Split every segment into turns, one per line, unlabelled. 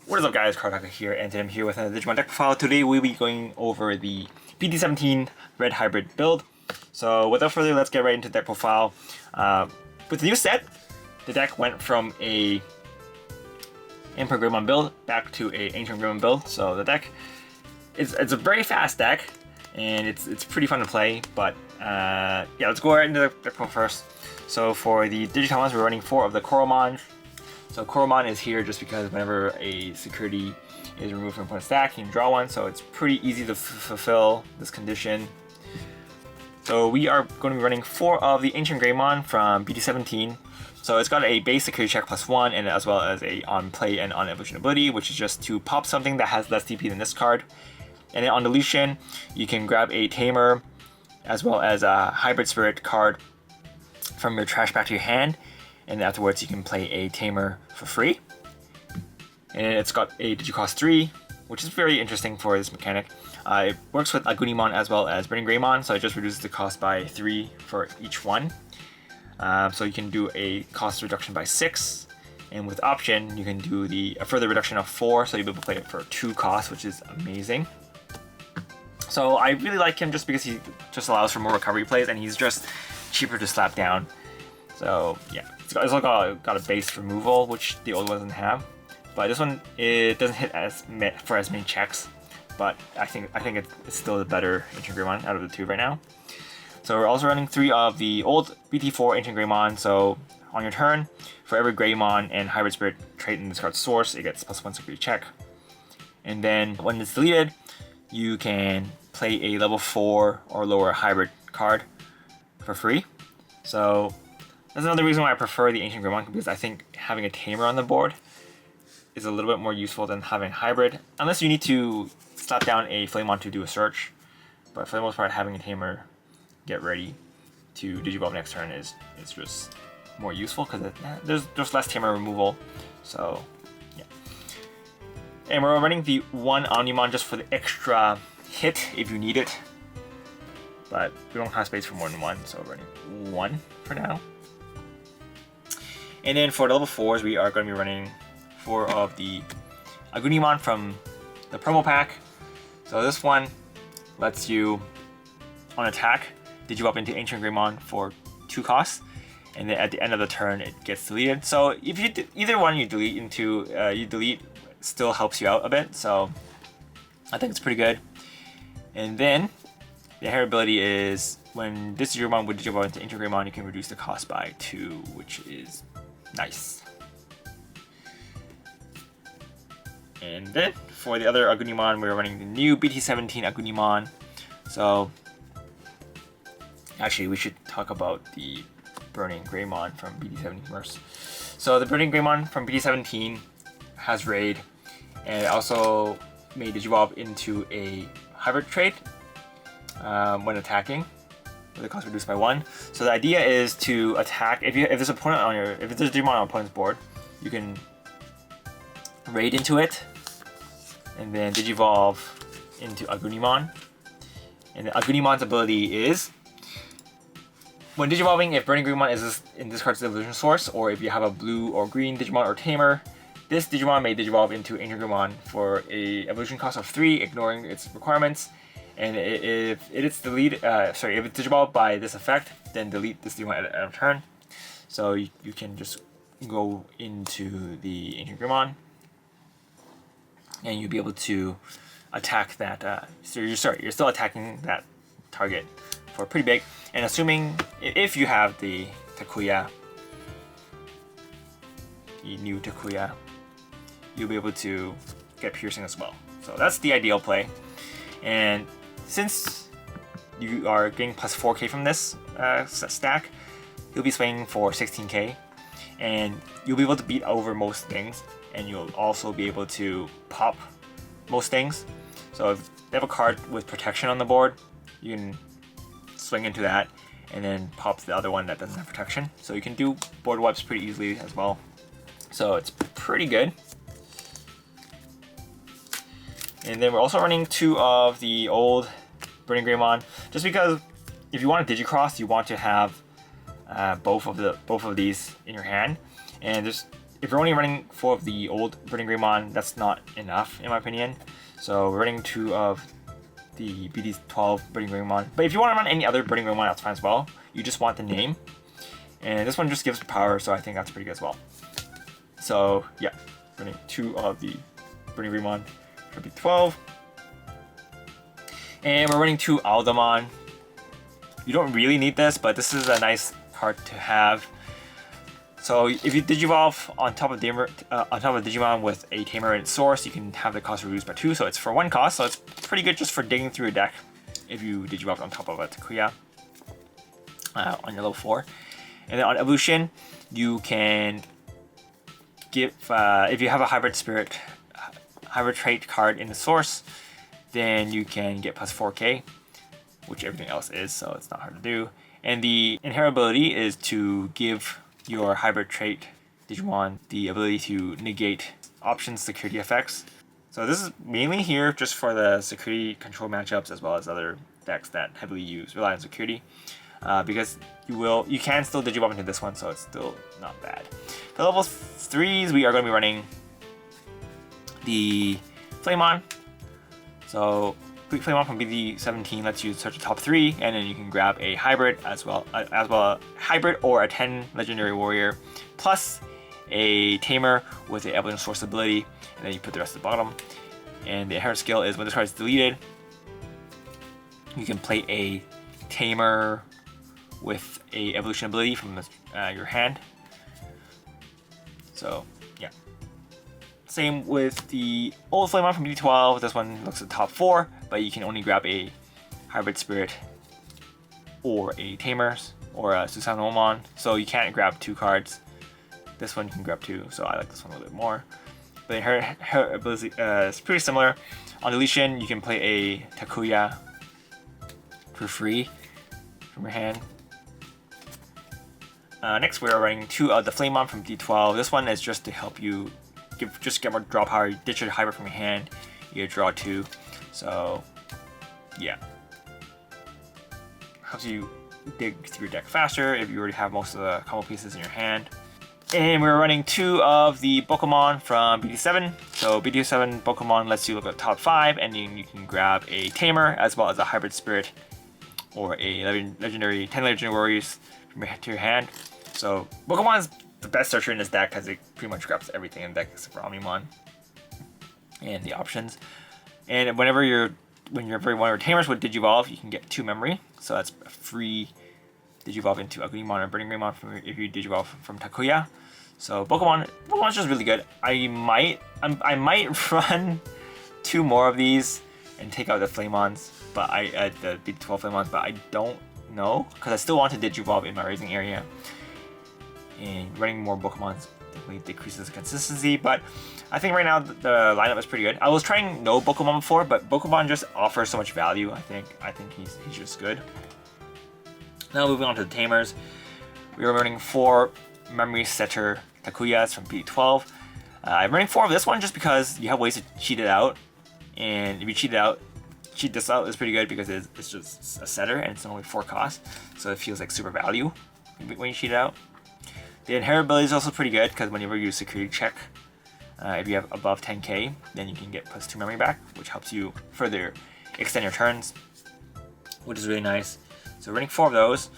What is up guys, Takuya here, and today I'm here with another Digimon deck profile. Today we'll be going over the BT-17 Red Hybrid build. So without further ado, let's get right into the deck profile. With the new set, the deck went from a AncientGreymon build back to a AncientGreymon build. So the deck, it's a very fast deck, and it's pretty fun to play, but yeah, let's go right into the deck profile first. So for the Digimons, we're running 4 of the Greymon. So Greymon is here just because whenever a security is removed from a opponent's stack, you can draw one, so it's pretty easy to fulfill this condition. So we are going to be running 4 of the AncientGreymon from BT-17. So it's got a base security check +1, and as well as a on play and on evolution ability, which is just to pop something that has less TP than this card. And then on deletion, you can grab a Tamer, as well as a Hybrid Spirit card from your trash back to your hand. And afterwards you can play a Tamer for free. And it's got a Digicost 3, which is very interesting for this mechanic. It works with Agunimon as well as BurningGreymon, so it just reduces the cost by 3 for each one. So you can do a cost reduction by 6, and with option you can do a further reduction of 4, so you'll be able to play it for 2 costs, which is amazing. So I really like him just because he just allows for more recovery plays, and he's just cheaper to slap down. So yeah, it's also got a base removal, which the old one doesn't have. But this one, it doesn't hit for as many checks. But I think it's still the better AncientGreymon out of the 2 right now. So we're also running 3 of the old BT4 AncientGreymon. So on your turn, for every Greymon and Hybrid Spirit trait in this card's source, it gets +1 security check. And then when it's deleted, you can play a level 4 or lower hybrid card for free. So that's another reason why I prefer the AncientGreymon, because I think having a Tamer on the board is a little bit more useful than having hybrid, unless you need to slap down a Flamon to do a search. But for the most part, having a Tamer get ready to Digivolve next turn is just more useful, because there's less Tamer removal. So yeah. And we're running the 1 Agunimon just for the extra hit if you need it. But we don't have space for more than 1, so we're running 1 for now. And then for the level 4s, we are going to be running 4 of the Agunimon from the promo pack. So this one lets you, on attack, Digivolve into AncientGreymon for 2 costs, and then at the end of the turn it gets deleted. So if you either one you delete still helps you out a bit. So I think it's pretty good. And then the hair ability is when this Digimon would Digivolve into AncientGreymon, you can reduce the cost by 2, which is nice. And then for the other Agunimon, we're running the new BT-17 Agunimon. So actually we should talk about the BurningGreymon from BT-17 first. So the BurningGreymon from BT-17 has raid, and it also may Digivolve into a hybrid trait when attacking, with the cost reduced by 1. So the idea is to attack if there's a Digimon on opponent's board, you can raid into it and then Digivolve into Agunimon. And the Agunimon's ability is when Digivolving, if BurningGreymon is in this card's evolution source, or if you have a blue or green Digimon or Tamer, this Digimon may Digivolve into AncientGreymon for a evolution cost of 3, ignoring its requirements. And if it's Digivolved by this effect, then delete this Digimon at end of turn. So you can just go into the AncientGreymon, and you'll be able to attack that. So you're still attacking that target for pretty big. And assuming if you have the Takuya, the new Takuya, you'll be able to get piercing as well. So that's the ideal play. And since you are getting +4k from this stack, you'll be swinging for 16k, and you'll be able to beat over most things, and you'll also be able to pop most things. So if they have a card with protection on the board, you can swing into that and then pop the other one that doesn't have protection. So you can do board wipes pretty easily as well. So it's pretty good. And then we're also running 2 of the old BurningGreymon, just because if you want a Digicross, you want to have both of these in your hand. And if if you're only running 4 of the old BurningGreymon, that's not enough in my opinion. So we're running 2 of the BT-12 BurningGreymon. But if you want to run any other BurningGreymon, that's fine as well. You just want the name. And this one just gives power, so I think that's pretty good as well. So yeah, running 2 of the BurningGreymon for BT-12. And we're running 2 Agunimon. You don't really need this, but this is a nice card to have. So if you Digivolve on top of Digimon with a Tamer and its source, you can have the cost reduced by 2, so it's for 1 cost, so it's pretty good just for digging through your deck if you Digivolve on top of a Takuya on your level 4. And then on evolution, you can give, if you have a hybrid trait card in the source, then you can get plus 4k, which everything else is, so it's not hard to do. And the inheritability is to give your hybrid trait Digimon the ability to negate option security effects. So this is mainly here just for the security control matchups as well as other decks that heavily rely on security. Because you can still Digivolve into this one, so it's still not bad. For level 3s, we are going to be running the Flamon. So Flamon from BT-17 lets you search the top 3, and then you can grab a hybrid as well a hybrid or a 10 legendary warrior plus a tamer with a evolution source ability, and then you put the rest at the bottom. And the inherent skill is when this card is deleted, you can play a tamer with a evolution ability from your hand. So yeah. Same with the old Flamon from BT-12. This one looks at the top 4, but you can only grab a hybrid spirit or a Tamers or a Susanomon. So you can't grab 2 cards. This one you can grab 2, so I like this one a little bit more. But her ability is pretty similar. On deletion, you can play a Takuya for free from your hand. Next, we are running 2 of the Flamon from BT-12. This one is just to help you get more draw power. You ditch your hybrid from your hand, you draw 2. So yeah, helps you dig through your deck faster if you already have most of the combo pieces in your hand. And we're running 2 of the Pokemon from BT-7. So BT-7 Pokemon lets you look at the top 5, and then you can grab a Tamer as well as a hybrid spirit or a 10 legendary warriors to your hand. So Pokemon is the best searcher in this deck because it pretty much grabs everything in the deck except for Omnimon and the options. And whenever one of your Tamers would Digivolve, you can get 2 memory. So that's a free Digivolve into Agunimon or BurningGreymon if you Digivolve from Takuya. So Pokemon's just really good. I might run 2 more of these and take out the Flamons, but the BT-12 Flamons, but I don't know because I still want to Digivolve in my raising area. And running more Pokemon definitely decreases consistency, but I think right now the lineup is pretty good. I was trying no Pokemon before, but Pokemon just offers so much value. I think he's just good. Now moving on to the Tamers, we are running 4 Memory Setter Takuyas from BT-12. I'm running 4 of this one just because you have ways to cheat it out, and if you cheat this out is pretty good because it's just a setter and it's only 4 cost, so it feels like super value when you cheat it out. The inheritability is also pretty good because whenever you security check, if you have above 10k, then you can get plus 2 memory back, which helps you further extend your turns, which is really nice. So we're running 4 of those.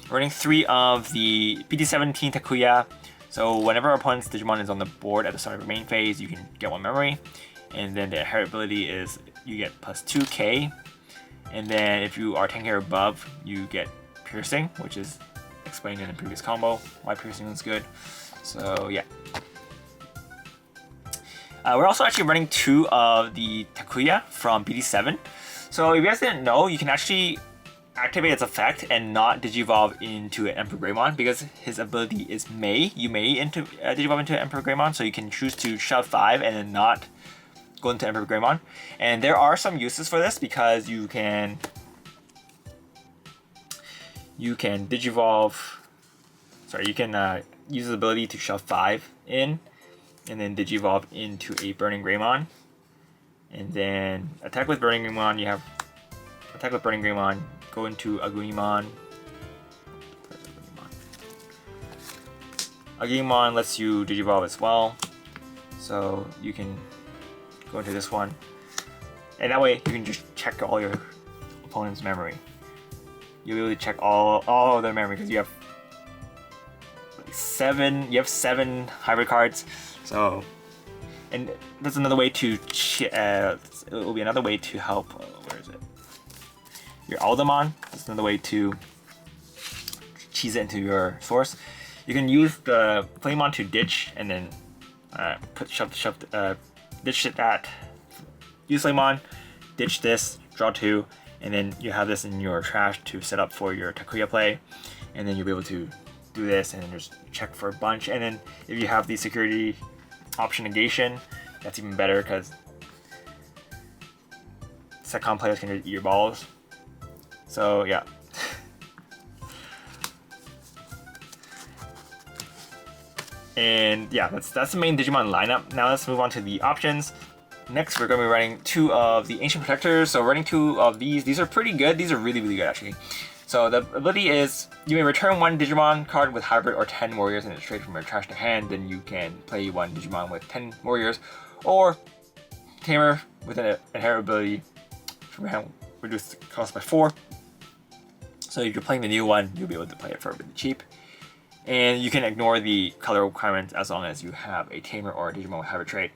We're running 3 of the BT-17 Takuya. So whenever our opponent's Digimon is on the board at the start of your main phase, you can get 1 memory. And then the inheritability is you get plus 2k. And then if you are 10k or above, you get piercing, which is explained in the previous combo why piercing is good. So yeah. We're also actually running 2 of the Takuya from BT-7. So if you guys didn't know, you can actually activate its effect and not Digivolve into an Emperor Greymon because his ability is May. You may Digivolve into Emperor Greymon, so you can choose to shove 5 and then not go into Emperor Greymon. And there are some uses for this because you can Digivolve. Sorry, you can use the ability to shove 5 in, and then Digivolve into a BurningGreymon, and then attack with BurningGreymon. You have attack with BurningGreymon. Go into Agunimon. Agunimon lets you Digivolve as well, so you can go into this one, and that way you can just check all your opponent's memory. You'll be able to check all of their memory because you have like 7. You have 7 hybrid cards, so and that's another way to. It will be another way to help. Where is it? Your Aldemon. That's another way to cheese it into your source. You can use the Flamemon to ditch and then ditch that. Use Flamemon, ditch this, draw 2, and then you have this in your trash to set up for your Takuya play, and then you'll be able to do this and then just check for a bunch. And then if you have the security option negation, that's even better because second players can eat your balls. So yeah. And yeah, that's the main Digimon lineup. Now let's move on to the options. Next, we're going to be running 2 of the Ancient Protectors. So running 2 of these. These are pretty good. These are really, really good actually. So the ability is you may return 1 Digimon card with hybrid or 10 warriors and it's straight from your trash to hand. Then you can play 1 Digimon with 10 warriors, or Tamer with an inherent ability from hand, reduce the cost by 4. So if you're playing the new one, you'll be able to play it for really cheap. And you can ignore the color requirements as long as you have a Tamer or a Digimon with hybrid trait.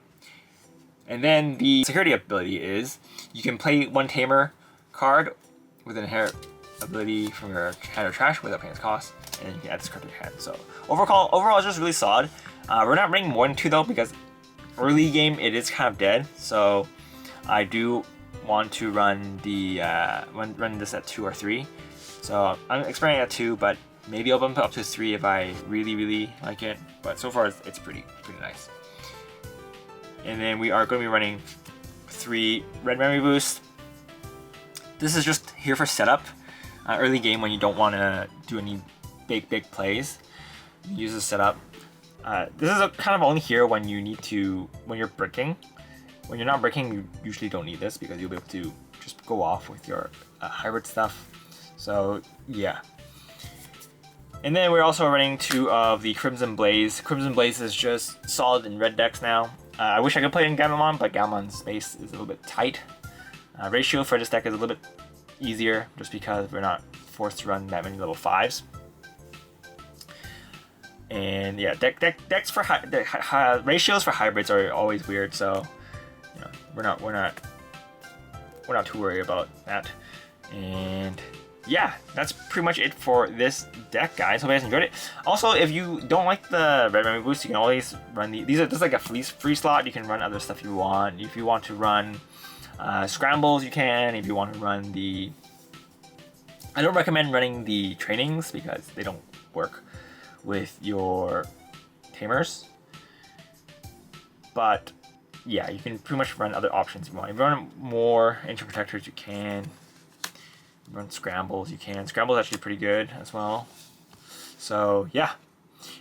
And then the security ability is you can play 1 Tamer card with an inherent ability from your hand or trash without paying its cost, and you can add this card to your hand. So overall it's just really solid. We're not running more than 2 though because early game it is kind of dead. So I do want to run the run this at 2 or 3. So I'm experimenting at 2, but maybe I'll bump it up to 3 if I really like it. But so far it's pretty nice. And then we are going to be running 3 red memory boosts. This is just here for setup. Early game when you don't want to do any big plays, you use this setup. This is kind of only here when you need to, when you're bricking. When you're not bricking, you usually don't need this because you'll be able to just go off with your hybrid stuff. So yeah. And then we're also running 2 of the Crimson Blaze. Crimson Blaze is just solid in red decks now. I wish I could play in Gammamon, but Gammamon's space is a little bit tight. Ratio for this deck is a little bit easier just because we're not forced to run that many level 5s. And yeah, decks for ratios for hybrids are always weird, so you know, we're not too worried about that. And yeah, that's pretty much it for this deck, guys. Hope you guys enjoyed it. Also, if you don't like the red memory boost, you can always run these are just like a free slot. You can run other stuff you want. If you want to run scrambles, you can. If you want to run the, I don't recommend running the trainings because they don't work with your Tamers. But yeah, you can pretty much run other options if you want. If you run more Ancient Protectors, you can. Run scrambles, you can. Scrambles actually pretty good as well. So yeah.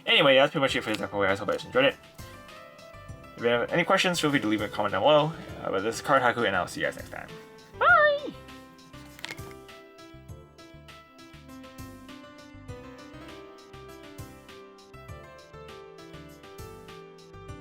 Anyway, that's pretty much it for this episode, guys. Hope you guys enjoyed it. If you have any questions, feel free to leave a comment down below. But this is Card Haku, and I'll see you guys next time.